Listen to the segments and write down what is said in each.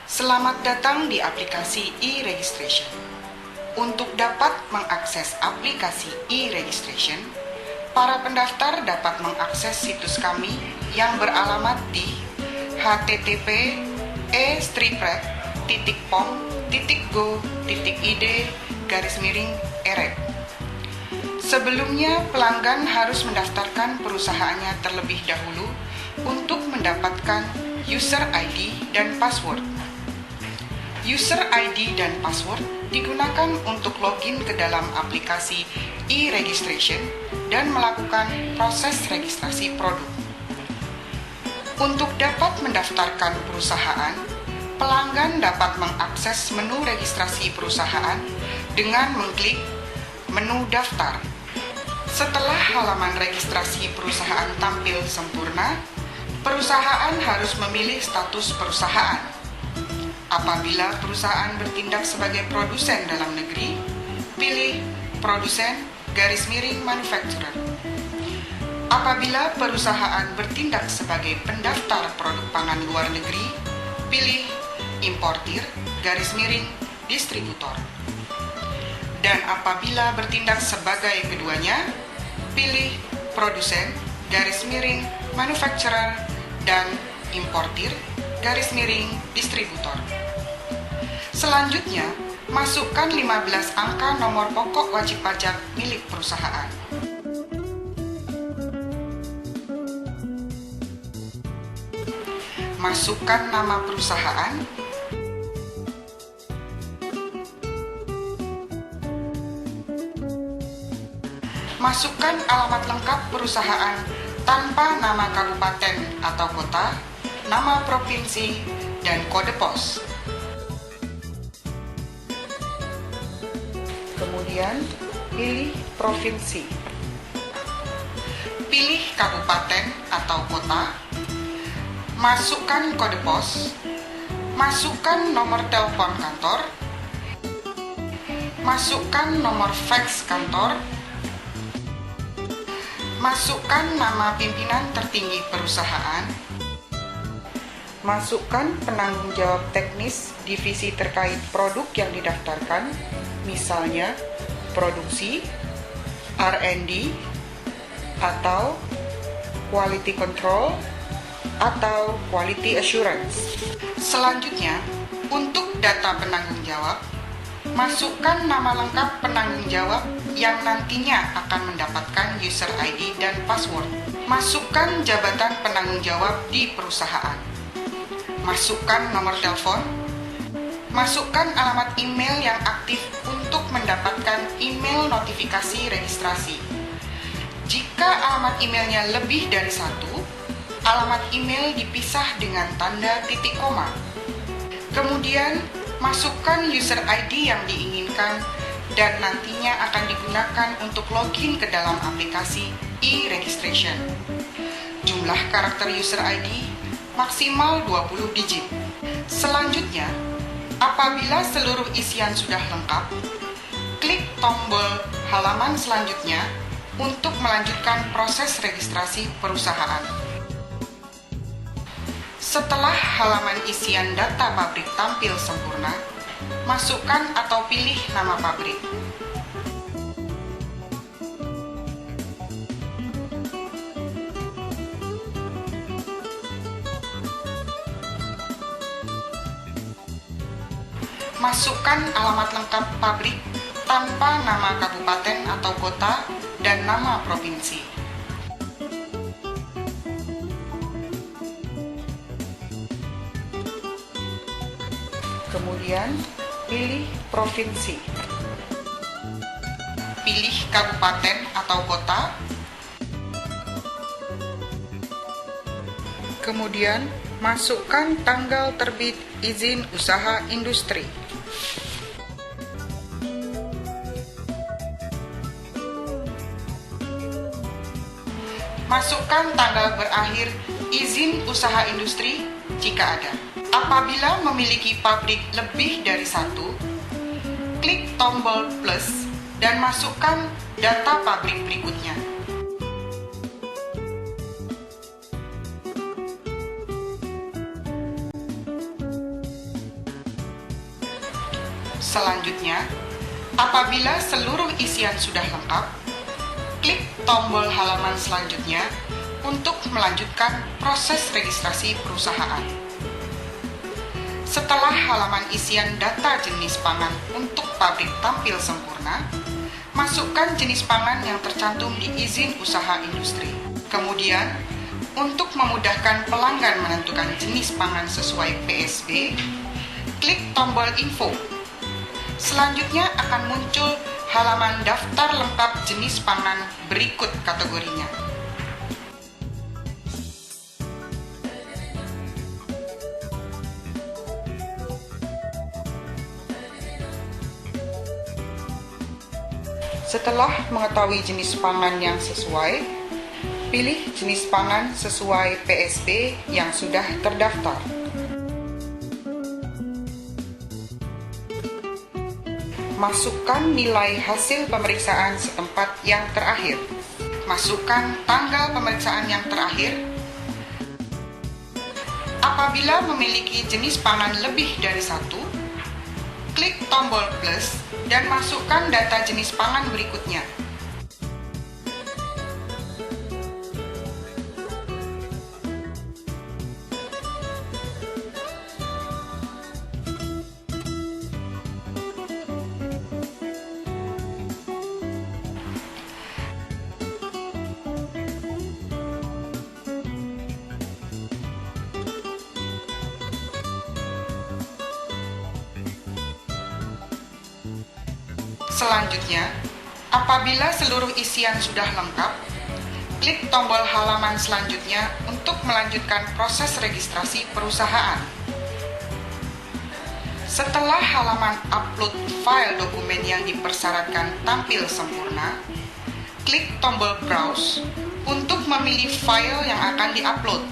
Selamat datang di aplikasi e-registration. Untuk dapat mengakses aplikasi e-registration, para pendaftar dapat mengakses situs kami yang beralamat di http://pom.go.id/eret. Sebelumnya, pelanggan harus mendaftarkan perusahaannya terlebih dahulu untuk mendapatkan user ID dan password. User ID dan password digunakan untuk login ke dalam aplikasi e-registration dan melakukan proses registrasi produk. Untuk dapat mendaftarkan perusahaan, pelanggan dapat mengakses menu registrasi perusahaan dengan mengklik menu daftar. Setelah halaman registrasi perusahaan tampil sempurna, perusahaan harus memilih status perusahaan. Apabila perusahaan bertindak sebagai produsen dalam negeri, pilih produsen _manufacturer. Apabila perusahaan bertindak sebagai pendaftar produk pangan luar negeri, pilih importir _distributor. Dan apabila bertindak sebagai keduanya, pilih produsen _manufacturer dan importir _distributor. Selanjutnya, masukkan 15 angka nomor pokok wajib pajak milik perusahaan. Masukkan nama perusahaan, masukkan alamat lengkap perusahaan tanpa nama kabupaten atau kota, nama provinsi, dan kode pos. Kemudian, pilih provinsi. Pilih kabupaten atau kota, masukkan kode pos, masukkan nomor telepon kantor, masukkan nomor fax kantor, masukkan nama pimpinan tertinggi perusahaan, masukkan penanggung jawab teknis divisi terkait produk yang didaftarkan, misalnya produksi, R&D, atau quality control, atau quality assurance. Selanjutnya, untuk data penanggung jawab, masukkan nama lengkap penanggung jawab yang nantinya akan mendapatkan user ID dan password. Masukkan jabatan penanggung jawab di perusahaan. Masukkan nomor telepon. Masukkan alamat email yang aktif untuk mendapatkan email notifikasi registrasi. Jika alamat emailnya lebih dari satu, alamat email dipisah dengan tanda titik koma. Kemudian, masukkan user ID yang diinginkan dan nantinya akan digunakan untuk login ke dalam aplikasi e-registration. Jumlah karakter user ID maksimal 20 digit. Selanjutnya, apabila seluruh isian sudah lengkap, klik tombol halaman selanjutnya untuk melanjutkan proses registrasi perusahaan. Setelah halaman isian data pabrik tampil sempurna, masukkan atau pilih nama pabrik. Masukkan alamat lengkap pabrik tanpa nama kabupaten atau kota dan nama provinsi. Kemudian, pilih provinsi. Pilih kabupaten atau kota. Kemudian, masukkan tanggal terbit izin usaha industri. Masukkan tanggal berakhir izin usaha industri jika ada. Apabila memiliki pabrik lebih dari satu, klik tombol plus dan masukkan data pabrik berikutnya. Selanjutnya, apabila seluruh isian sudah lengkap, klik tombol halaman selanjutnya untuk melanjutkan proses registrasi perusahaan. Setelah halaman isian data jenis pangan untuk pabrik tampil sempurna, masukkan jenis pangan yang tercantum di izin usaha industri. Kemudian, untuk memudahkan pelanggan menentukan jenis pangan sesuai PSB, klik tombol info. Selanjutnya akan muncul halaman daftar lengkap jenis pangan berikut kategorinya. Setelah mengetahui jenis pangan yang sesuai, pilih jenis pangan sesuai PSB yang sudah terdaftar. Masukkan nilai hasil pemeriksaan setempat yang terakhir. Masukkan tanggal pemeriksaan yang terakhir. Apabila memiliki jenis pangan lebih dari satu, klik tombol plus dan masukkan data jenis pangan berikutnya. Selanjutnya, apabila seluruh isian sudah lengkap, klik tombol halaman selanjutnya untuk melanjutkan proses registrasi perusahaan. Setelah halaman upload file dokumen yang dipersyaratkan tampil sempurna, klik tombol browse untuk memilih file yang akan diupload.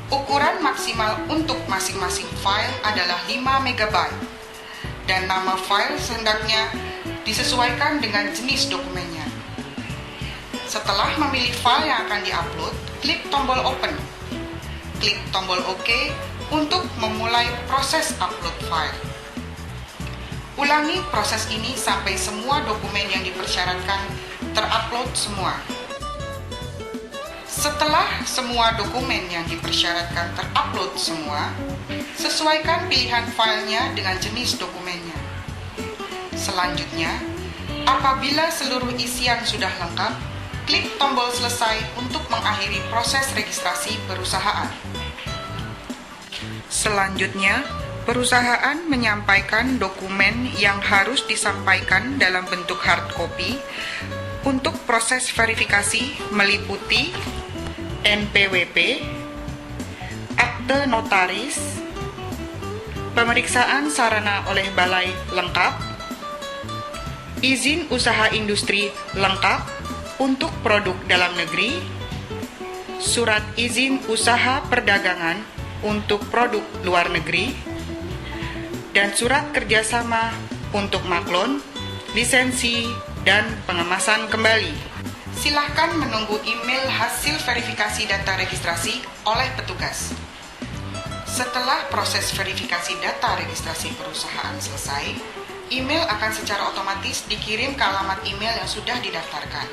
Ukuran maksimal untuk masing-masing file adalah 5 MB. Dan nama file hendaknya disesuaikan dengan jenis dokumennya. Setelah memilih file yang akan diupload, klik tombol open. Klik tombol OK untuk memulai proses upload file. Ulangi proses ini sampai semua dokumen yang dipersyaratkan terupload semua. Setelah semua dokumen yang dipersyaratkan terupload semua, sesuaikan pilihan filenya dengan jenis dokumennya. Selanjutnya, apabila seluruh isian sudah lengkap, klik tombol selesai untuk mengakhiri proses registrasi perusahaan. Selanjutnya, perusahaan menyampaikan dokumen yang harus disampaikan dalam bentuk hard copy untuk proses verifikasi meliputi NPWP, akte notaris, pemeriksaan sarana oleh balai lengkap, izin usaha industri lengkap untuk produk dalam negeri, surat izin usaha perdagangan untuk produk luar negeri, dan surat kerjasama untuk maklon, lisensi, dan pengemasan kembali. Silahkan menunggu email hasil verifikasi data registrasi oleh petugas. Setelah proses verifikasi data registrasi perusahaan selesai, email akan secara otomatis dikirim ke alamat email yang sudah didaftarkan.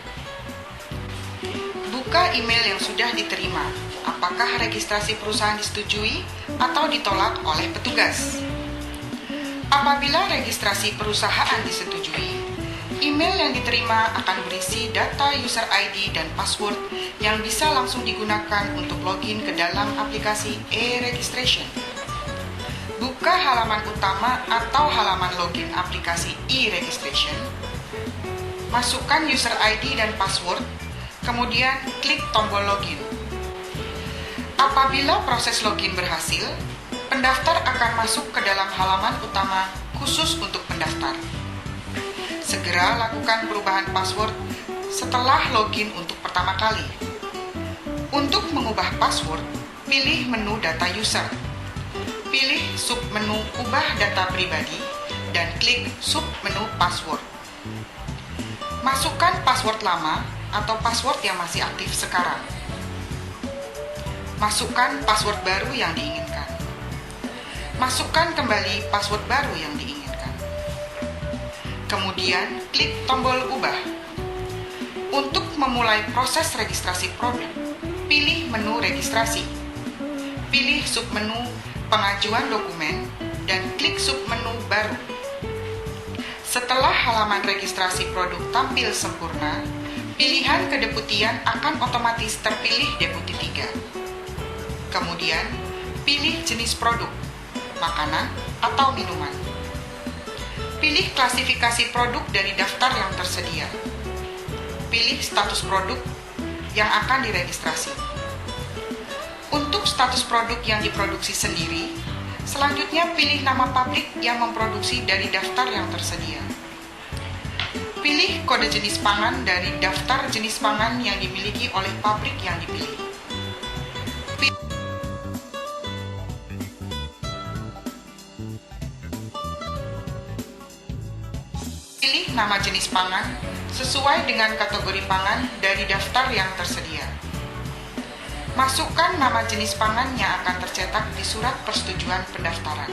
Buka email yang sudah diterima. Apakah registrasi perusahaan disetujui atau ditolak oleh petugas? Apabila registrasi perusahaan disetujui, email yang diterima akan berisi data user ID dan password yang bisa langsung digunakan untuk login ke dalam aplikasi e-registration. Buka halaman utama atau halaman login aplikasi e-registration. Masukkan user ID dan password, kemudian klik tombol login. Apabila proses login berhasil, pendaftar akan masuk ke dalam halaman utama khusus untuk pendaftar. Segera lakukan perubahan password setelah login untuk pertama kali. Untuk mengubah password, pilih menu data user. Pilih submenu ubah data pribadi dan klik submenu password. Masukkan password lama atau password yang masih aktif sekarang. Masukkan password baru yang diinginkan. Masukkan kembali password baru yang diinginkan. Kemudian, klik tombol Ubah. Untuk memulai proses registrasi produk, pilih menu Registrasi. Pilih submenu Pengajuan Dokumen dan klik submenu Baru. Setelah halaman registrasi produk tampil sempurna, pilihan kedeputian akan otomatis terpilih deputi 3. Kemudian, pilih jenis produk, makanan atau minuman. Pilih klasifikasi produk dari daftar yang tersedia. Pilih status produk yang akan diregistrasi. Untuk status produk yang diproduksi sendiri, selanjutnya pilih nama pabrik yang memproduksi dari daftar yang tersedia. Pilih kode jenis pangan dari daftar jenis pangan yang dimiliki oleh pabrik yang dipilih. Pilih nama jenis pangan sesuai dengan kategori pangan dari daftar yang tersedia. Masukkan nama jenis pangan yang akan tercetak di surat persetujuan pendaftaran.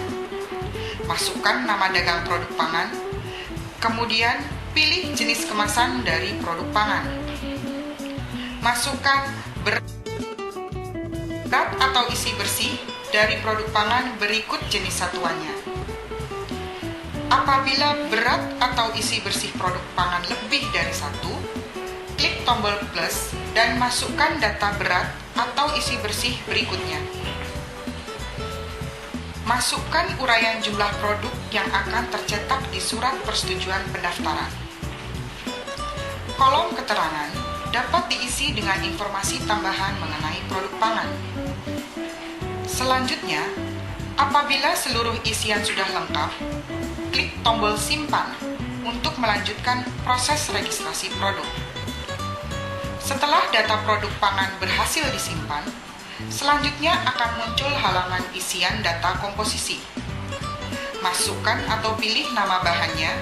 Masukkan nama dagang produk pangan, kemudian pilih jenis kemasan dari produk pangan. Masukkan berat atau isi bersih dari produk pangan berikut jenis satuannya. Apabila berat atau isi bersih produk pangan lebih dari 1, klik tombol plus dan masukkan data berat atau isi bersih berikutnya. Masukkan uraian jumlah produk yang akan tercetak di surat persetujuan pendaftaran. Kolom keterangan dapat diisi dengan informasi tambahan mengenai produk pangan. Selanjutnya, apabila seluruh isian sudah lengkap, klik tombol simpan untuk melanjutkan proses registrasi produk. Setelah data produk pangan berhasil disimpan, selanjutnya akan muncul halaman isian data komposisi. Masukkan atau pilih nama bahannya,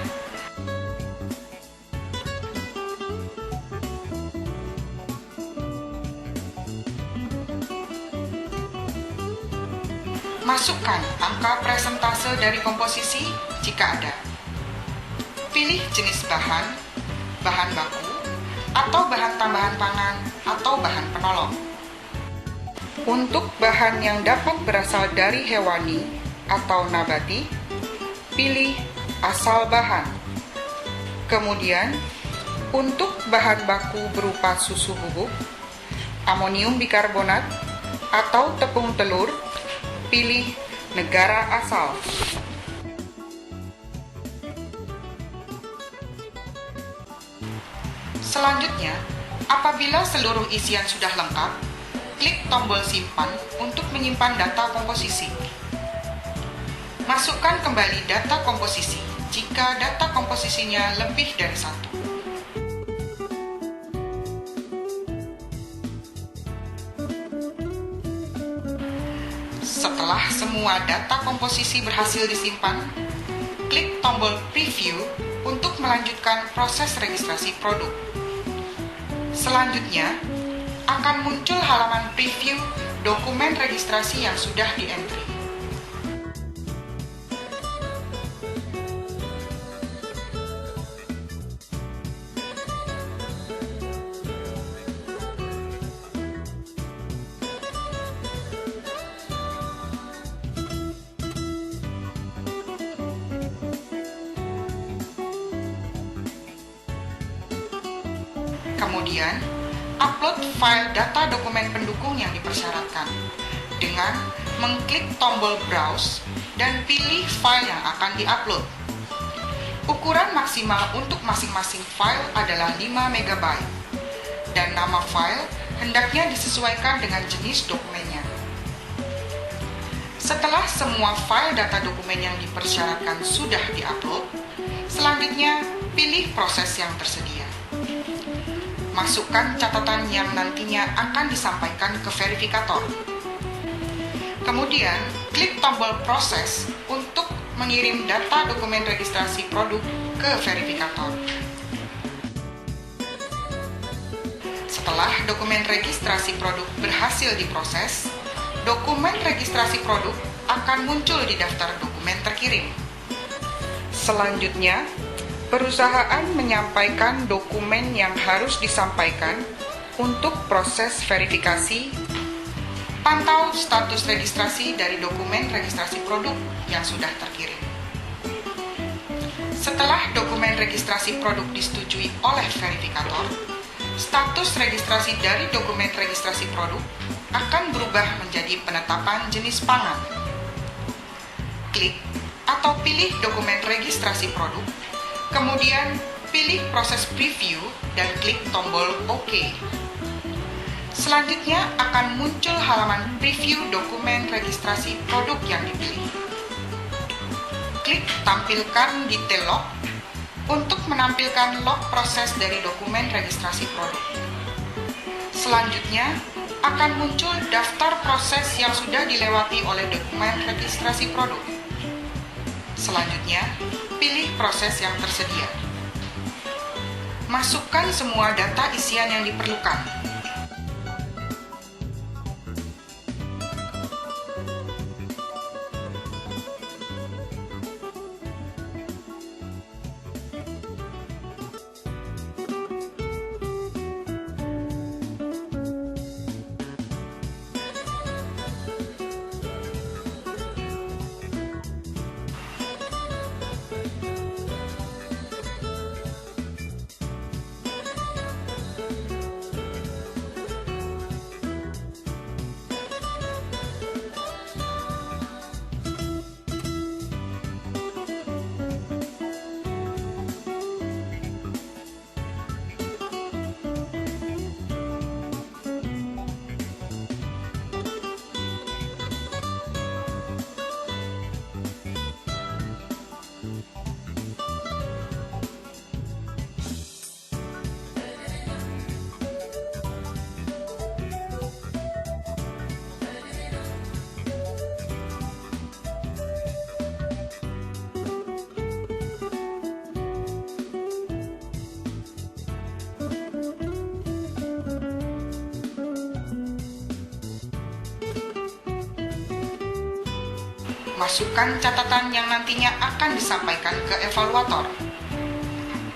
masukkan angka presentase dari komposisi jika ada. Pilih jenis bahan, bahan baku, atau bahan tambahan pangan, atau bahan penolong. Untuk bahan yang dapat berasal dari hewani atau nabati, pilih asal bahan. Kemudian, untuk bahan baku berupa susu bubuk, amonium bikarbonat, atau tepung telur, pilih negara asal. Selanjutnya, apabila seluruh isian sudah lengkap, klik tombol simpan untuk menyimpan data komposisi. Masukkan kembali data komposisi jika data komposisinya lebih dari 1. Setelah semua data komposisi berhasil disimpan, klik tombol preview untuk melanjutkan proses registrasi produk. Selanjutnya, akan muncul halaman preview dokumen registrasi yang sudah di-entry. Kemudian, upload file data dokumen pendukung yang dipersyaratkan dengan mengklik tombol Browse dan pilih file yang akan diupload. Ukuran maksimal untuk masing-masing file adalah 5 MB, dan nama file hendaknya disesuaikan dengan jenis dokumennya. Setelah semua file data dokumen yang dipersyaratkan sudah diupload, selanjutnya pilih proses yang tersedia. Masukkan catatan yang nantinya akan disampaikan ke verifikator. Kemudian, klik tombol proses untuk mengirim data dokumen registrasi produk ke verifikator. Setelah dokumen registrasi produk berhasil diproses, dokumen registrasi produk akan muncul di daftar dokumen terkirim. Selanjutnya, Perusahaan menyampaikan dokumen yang harus disampaikan untuk proses verifikasi. Pantau status registrasi dari dokumen registrasi produk yang sudah terkirim. Setelah dokumen registrasi produk disetujui oleh verifikator, status registrasi dari dokumen registrasi produk akan berubah menjadi penetapan jenis pangan. Klik atau pilih dokumen registrasi produk, kemudian pilih proses preview dan klik tombol OK. Selanjutnya akan muncul halaman preview dokumen registrasi produk yang dipilih. Klik tampilkan detail log untuk menampilkan log proses dari dokumen registrasi produk. Selanjutnya akan muncul daftar proses yang sudah dilewati oleh dokumen registrasi produk. Selanjutnya, pilih proses yang tersedia. Masukkan semua data isian yang diperlukan. Masukkan catatan yang nantinya akan disampaikan ke evaluator.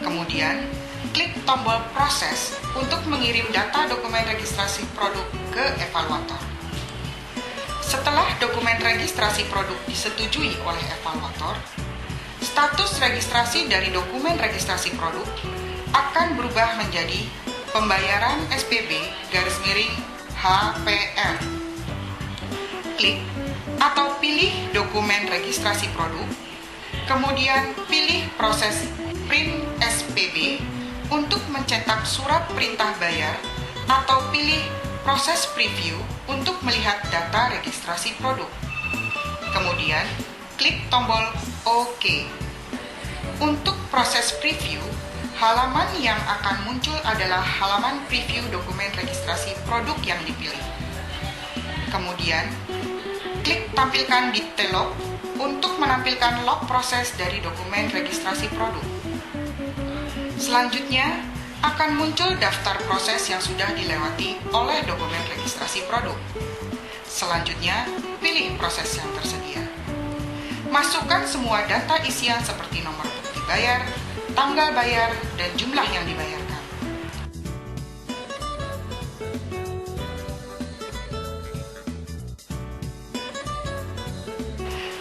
Kemudian, klik tombol proses untuk mengirim data dokumen registrasi produk ke evaluator. Setelah dokumen registrasi produk disetujui oleh evaluator, status registrasi dari dokumen registrasi produk akan berubah menjadi pembayaran SPB_HPR. Klik atau pilih dokumen registrasi produk, kemudian pilih proses print SPB untuk mencetak surat perintah bayar, atau pilih proses preview untuk melihat data registrasi produk. Kemudian, klik tombol OK. Untuk proses preview, halaman yang akan muncul adalah halaman preview dokumen registrasi produk yang dipilih. Kemudian, klik tampilkan detail log untuk menampilkan log proses dari dokumen registrasi produk. Selanjutnya, akan muncul daftar proses yang sudah dilewati oleh dokumen registrasi produk. Selanjutnya, pilih proses yang tersedia. Masukkan semua data isian seperti nomor bukti bayar, tanggal bayar, dan jumlah yang dibayarkan.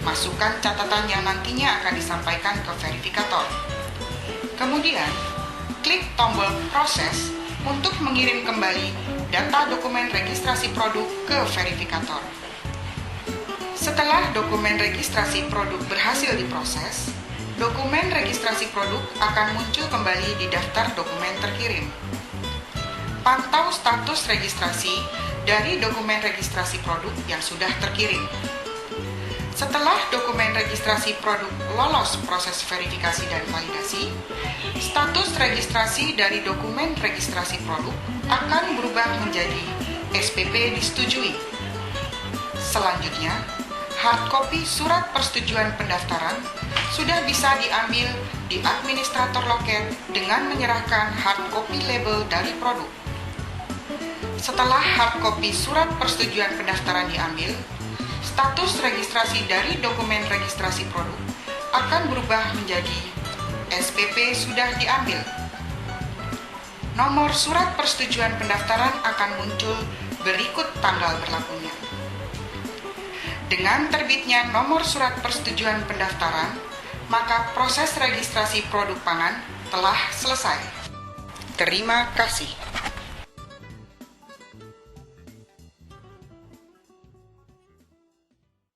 Masukkan catatan yang nantinya akan disampaikan ke verifikator. Kemudian, klik tombol proses untuk mengirim kembali data dokumen registrasi produk ke verifikator. Setelah dokumen registrasi produk berhasil diproses, dokumen registrasi produk akan muncul kembali di daftar dokumen terkirim. Pantau status registrasi dari dokumen registrasi produk yang sudah terkirim. Setelah dokumen registrasi produk lolos proses verifikasi dan validasi, status registrasi dari dokumen registrasi produk akan berubah menjadi SPP disetujui. Selanjutnya, hard copy surat persetujuan pendaftaran sudah bisa diambil di administrator loket dengan menyerahkan hard copy label dari produk. Setelah hard copy surat persetujuan pendaftaran diambil, status registrasi dari dokumen registrasi produk akan berubah menjadi SPP sudah diambil. Nomor surat persetujuan pendaftaran akan muncul berikut tanggal berlakunya. Dengan terbitnya nomor surat persetujuan pendaftaran, maka proses registrasi produk pangan telah selesai. Terima kasih.